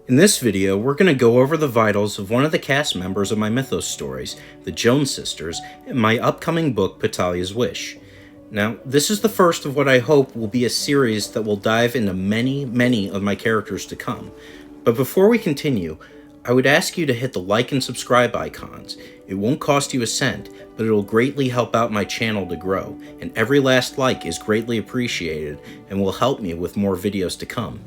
In this video, we're going to go over the vitals of one of the cast members of my mythos stories, the Jones sisters, in my upcoming book, Petalia's Wish. Now, this is the first of what I hope will be a series that will dive into many of my characters to come. But before we continue, I would ask you to hit the like and subscribe icons. It won't cost you a cent, but it'll greatly help out my channel to grow, and every last like is greatly appreciated and will help me with more videos to come.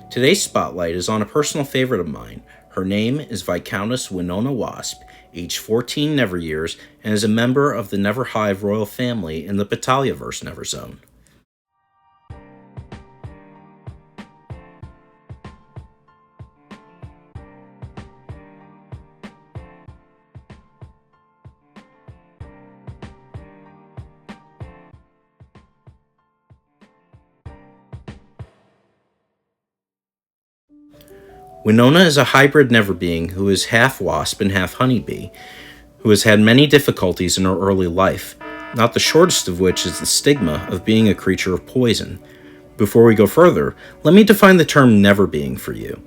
Today's spotlight is on a personal favorite of mine. Her name is Viscountess Winona Wasp, age 14 Never years, and is a member of the Neverhive royal family in the Petaliaverse Never Zone. Winona is a hybrid Neverbee who is half wasp and half honeybee, who has had many difficulties in her early life, not the shortest of which is the stigma of being a creature of poison. Before we go further, let me define the term Neverbee for you.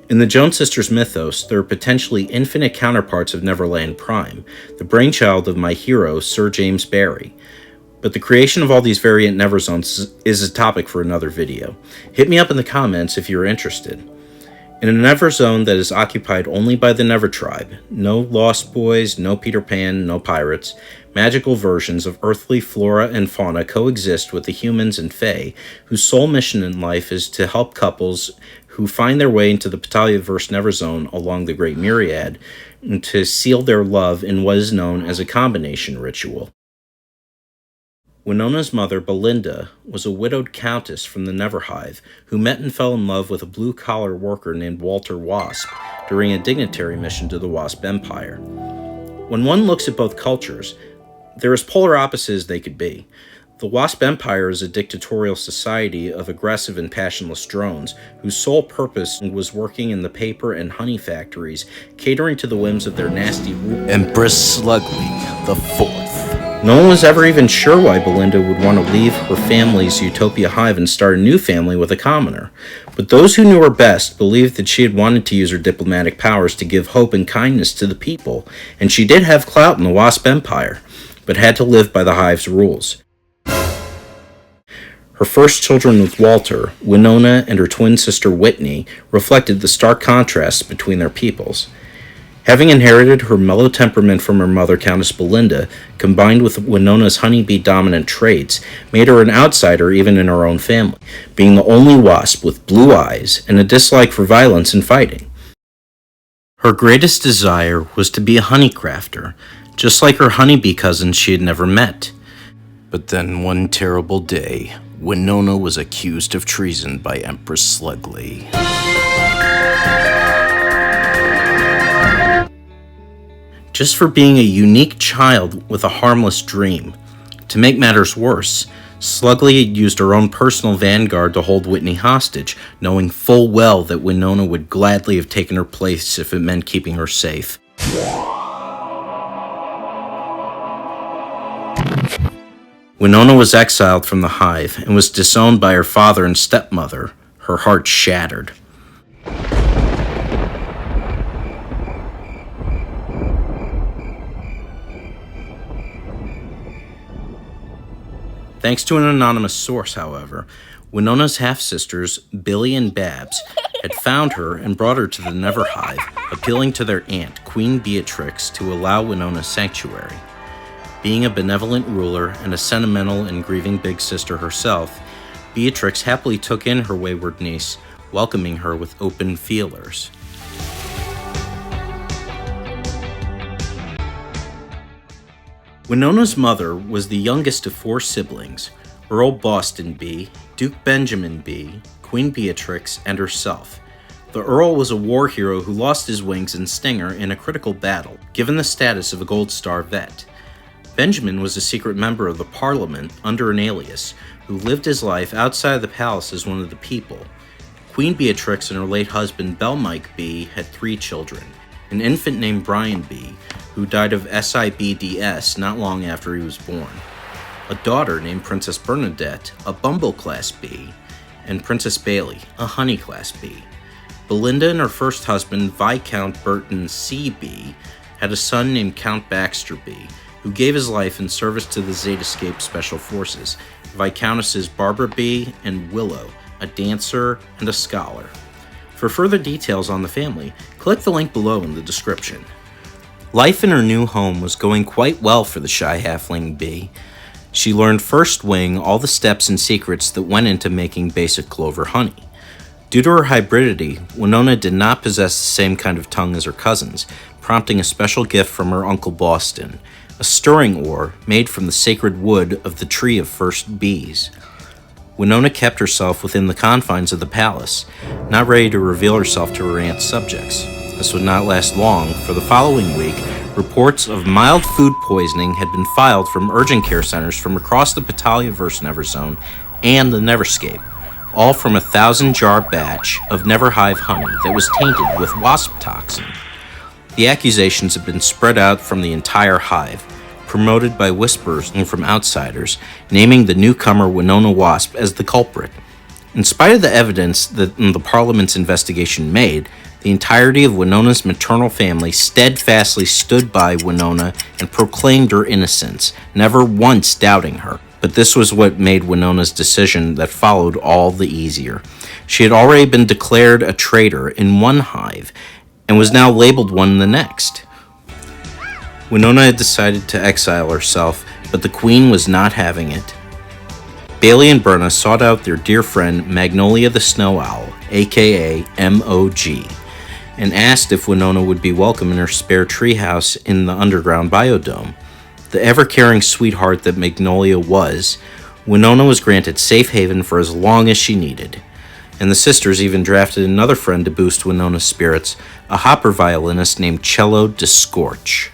In the Jones sisters mythos, there are potentially infinite counterparts of Neverland Prime, the brainchild of my hero, Sir James Barry. But the creation of all these variant Never Zones is a topic for another video. Hit me up in the comments if you're interested. In a Never Zone that is occupied only by the Never Tribe, no Lost Boys, no Peter Pan, no pirates, magical versions of earthly flora and fauna coexist with the humans and fae, whose sole mission in life is to help couples who find their way into the Petaliaverse Never Zone along the Great Myriad, and to seal their love in what is known as a combination ritual. Winona's mother, Belinda, was a widowed countess from the Neverhive who met and fell in love with a blue-collar worker named Walter Wasp during a dignitary mission to the Wasp Empire. When one looks at both cultures, they're as polar opposite as they could be. The Wasp Empire is a dictatorial society of aggressive and passionless drones whose sole purpose was working in the paper and honey factories, catering to the whims of their nasty ruler, Empress Slugly the Fourth. No one was ever even sure why Belinda would want to leave her family's Utopia hive and start a new family with a commoner. But those who knew her best believed that she had wanted to use her diplomatic powers to give hope and kindness to the people, and she did have clout in the Wasp Empire, but had to live by the hive's rules. Her first children with Walter, Winona and her twin sister Whitney, reflected the stark contrasts between their peoples. Having inherited her mellow temperament from her mother, Countess Belinda, combined with Winona's honeybee-dominant traits, made her an outsider even in her own family, being the only wasp with blue eyes and a dislike for violence and fighting. Her greatest desire was to be a honeycrafter, just like her honeybee cousins she had never met. But then one terrible day, Winona was accused of treason by Empress Slugly. Just for being a unique child with a harmless dream. To make matters worse, Slugly had used her own personal vanguard to hold Whitney hostage, knowing full well that Winona would gladly have taken her place if it meant keeping her safe. Winona was exiled from the hive and was disowned by her father and stepmother, her heart shattered. Thanks to an anonymous source, however, Winona's half-sisters, Billy and Babs, had found her and brought her to the Neverhive, appealing to their aunt, Queen Beatrix, to allow Winona sanctuary. Being a benevolent ruler and a sentimental and grieving big sister herself, Beatrix happily took in her wayward niece, welcoming her with open feelers. Winona's mother was the youngest of 4 siblings, Earl Boston Bee, Duke Benjamin Bee, Queen Beatrix, and herself. The Earl was a war hero who lost his wings and stinger in a critical battle, given the status of a Gold Star vet. Benjamin was a secret member of the Parliament under an alias, who lived his life outside the palace as one of the people. Queen Beatrix and her late husband Belmike Bee had 3 children, an infant named Brian Bee, who died of SIBDS not long after he was born, a daughter named Princess Bernadette, a Bumble Class Bee, and Princess Bailey, a Honey Class Bee. Belinda and her first husband, Viscount Burton C. Bee, had a son named Count Baxter Bee, who gave his life in service to the Zetascape Special Forces, Viscountesses Barbara Bee and Willow, a dancer and a scholar. For further details on the family, click the link below in the description. Life in her new home was going quite well for the shy halfling Bee. She learned first wing all the steps and secrets that went into making basic clover honey. Due to her hybridity, Winona did not possess the same kind of tongue as her cousins, prompting a special gift from her Uncle Boston, a stirring ore made from the sacred wood of the tree of first bees. Winona kept herself within the confines of the palace, not ready to reveal herself to her aunt's subjects. This would not last long, for the following week, reports of mild food poisoning had been filed from urgent care centers from across the Patalia-verse Never Zone and the Neverscape, all from a 1,000-jar batch of Neverhive honey that was tainted with wasp toxin. The accusations had been spread out from the entire hive, promoted by whispers and from outsiders, naming the newcomer Winona Wasp as the culprit. In spite of the evidence that the Parliament's investigation made, the entirety of Winona's maternal family steadfastly stood by Winona and proclaimed her innocence, never once doubting her. But this was what made Winona's decision that followed all the easier. She had already been declared a traitor in one hive, and was now labeled one in the next. Winona had decided to exile herself, but the Queen was not having it. Bailey and Berna sought out their dear friend Magnolia the Snow Owl, aka M.O.G., and asked if Winona would be welcome in her spare treehouse in the underground biodome. The ever-caring sweetheart that Magnolia was, Winona was granted safe haven for as long as she needed. And the sisters even drafted another friend to boost Winona's spirits, a hopper violinist named Cello de Scorch.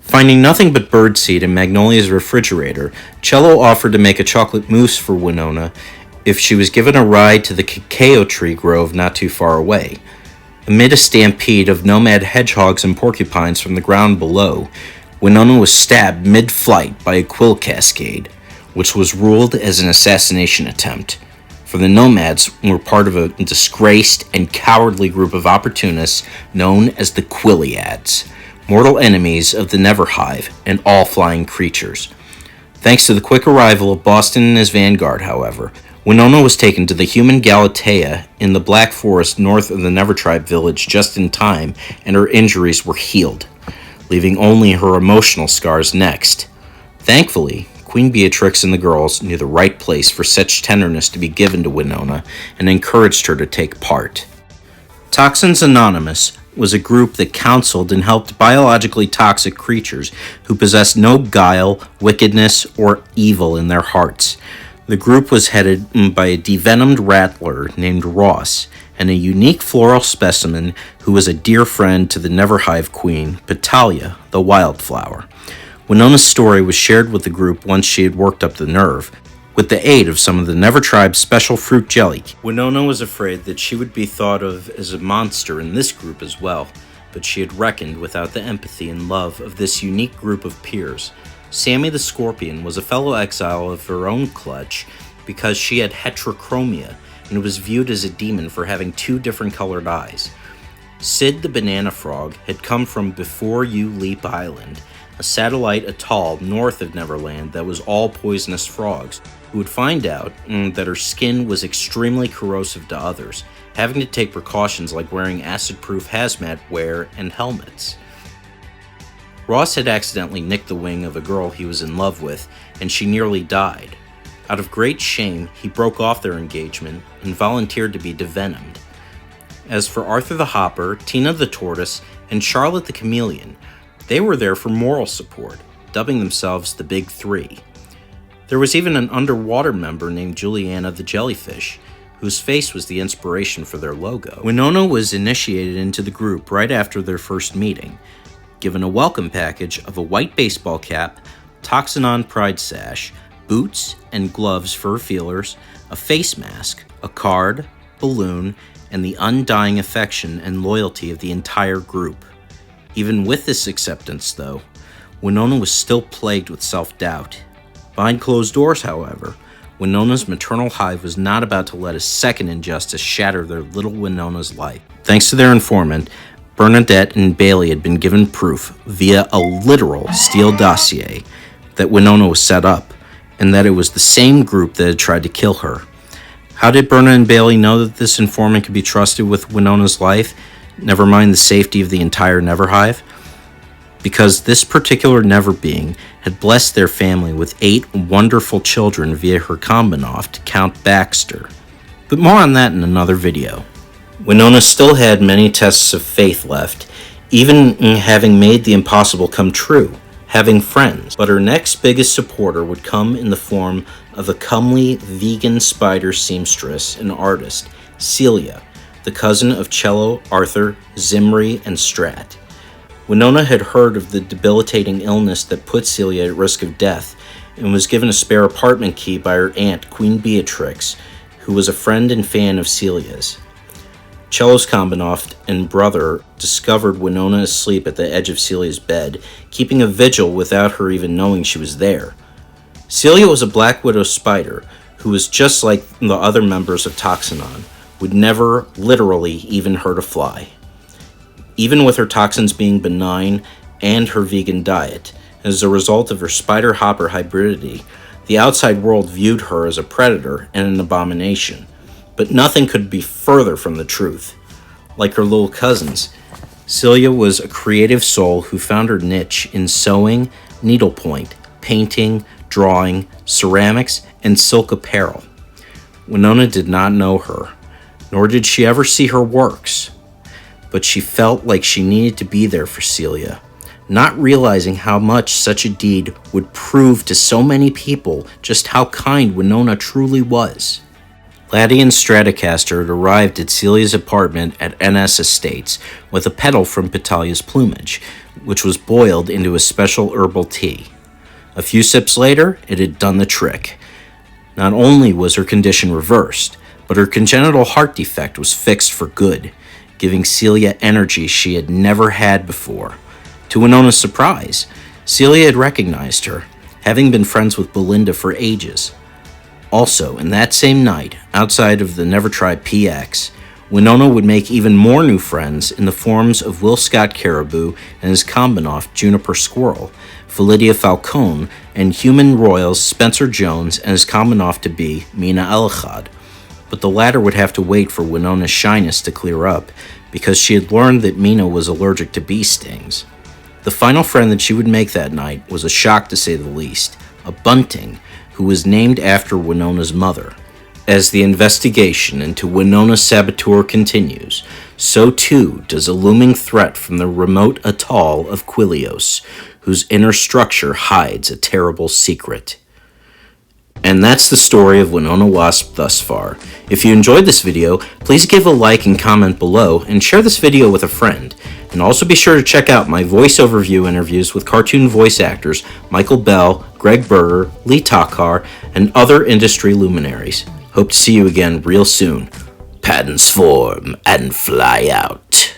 Finding nothing but birdseed in Magnolia's refrigerator, Cello offered to make a chocolate mousse for Winona if she was given a ride to the cacao tree grove not too far away. Amid a stampede of nomad hedgehogs and porcupines from the ground below, Winona was stabbed mid-flight by a quill cascade, which was ruled as an assassination attempt. For the nomads were part of a disgraced and cowardly group of opportunists known as the Quilliads, mortal enemies of the Neverhive and all flying creatures. Thanks to the quick arrival of Boston and his vanguard, however, Winona was taken to the human Galatea in the Black Forest north of the Nevertribe village just in time, and her injuries were healed, leaving only her emotional scars next. Thankfully, Queen Beatrix and the girls knew the right place for such tenderness to be given to Winona and encouraged her to take part. Toxins Anonymous was a group that counseled and helped biologically toxic creatures who possessed no guile, wickedness, or evil in their hearts. The group was headed by a devenomed rattler named Ross and a unique floral specimen who was a dear friend to the Neverhive queen, Patalia, the wildflower. Winona's story was shared with the group once she had worked up the nerve, with the aid of some of the Nevertribe's special fruit jelly. Winona was afraid that she would be thought of as a monster in this group as well, but she had reckoned without the empathy and love of this unique group of peers. Sammy the Scorpion was a fellow exile of her own clutch because she had heterochromia and was viewed as a demon for having two different colored eyes. Sid the Banana Frog had come from Before You Leap Island, a satellite atoll north of Neverland that was all poisonous frogs, who would find out that her skin was extremely corrosive to others, having to take precautions like wearing acid-proof hazmat wear and helmets. Ross had accidentally nicked the wing of a girl he was in love with, and she nearly died. Out of great shame, he broke off their engagement and volunteered to be devenomed. As for Arthur the Hopper, Tina the Tortoise, and Charlotte the Chameleon, they were there for moral support, dubbing themselves the Big Three. There was even an underwater member named Juliana the Jellyfish, whose face was the inspiration for their logo. Winona was initiated into the group right after their first meeting, given a welcome package of a white baseball cap, Toxanon pride sash, boots and gloves for feelers, a face mask, a card, balloon and the undying affection and loyalty of the entire group. Even with this acceptance, though, Winona was still plagued with self-doubt. Behind closed doors, however, Winona's maternal hive was not about to let a second injustice shatter their little Winona's life. Thanks to their informant, Bernadette and Bailey had been given proof via a literal Steele dossier that Winona was set up, and that it was the same group that had tried to kill her. How did Berna and Bailey know that this informant could be trusted with Winona's life, never mind the safety of the entire Neverhive? Because this particular Neverbeing had blessed their family with 8 wonderful children via her Combinoft, Count Baxter. But more on that in another video. Winona still had many tests of faith left, even in having made the impossible come true, having friends. But her next biggest supporter would come in the form of a comely vegan spider seamstress and artist, Celia, the cousin of Cello, Arthur, Zimri, and Strat. Winona had heard of the debilitating illness that put Celia at risk of death, and was given a spare apartment key by her aunt, Queen Beatrix, who was a friend and fan of Celia's. Cello's Combinoft and brother discovered Winona asleep at the edge of Celia's bed, keeping a vigil without her even knowing she was there. Celia was a Black Widow spider who was just like the other members of Toxanon, would never literally even hurt a fly. Even with her toxins being benign and her vegan diet, as a result of her spider-hopper hybridity, the outside world viewed her as a predator and an abomination. But nothing could be further from the truth. Like her little cousins, Celia was a creative soul who found her niche in sewing, needlepoint, painting, drawing, ceramics, and silk apparel. Winona did not know her, nor did she ever see her works. But she felt like she needed to be there for Celia, not realizing how much such a deed would prove to so many people just how kind Winona truly was. Laddie and Stratocaster had arrived at Celia's apartment at NS Estates with a petal from Petalia's plumage, which was boiled into a special herbal tea. A few sips later, it had done the trick. Not only was her condition reversed, but her congenital heart defect was fixed for good, giving Celia energy she had never had before. To Winona's surprise, Celia had recognized her, having been friends with Belinda for ages. Also, in that same night, outside of the Never Try PX, Winona would make even more new friends in the forms of Will Scott Caribou and his Combinoft Juniper Squirrel, Felidia Falcone, and human royals Spencer Jones and his Combinoft-to-be Mina Elachad. But the latter would have to wait for Winona's shyness to clear up, because she had learned that Mina was allergic to bee stings. The final friend that she would make that night was a shock to say the least, a bunting, who was named after Winona's mother. As the investigation into Winona's saboteur continues, so too does a looming threat from the remote atoll of Quilios, whose inner structure hides a terrible secret. And that's the story of Winona Wasp thus far. If you enjoyed this video, please give a like and comment below, and share this video with a friend. And also be sure to check out my voice overview interviews with cartoon voice actors Michael Bell, Greg Berger, Lee Takar, and other industry luminaries. Hope to see you again real soon. Patents form and fly out.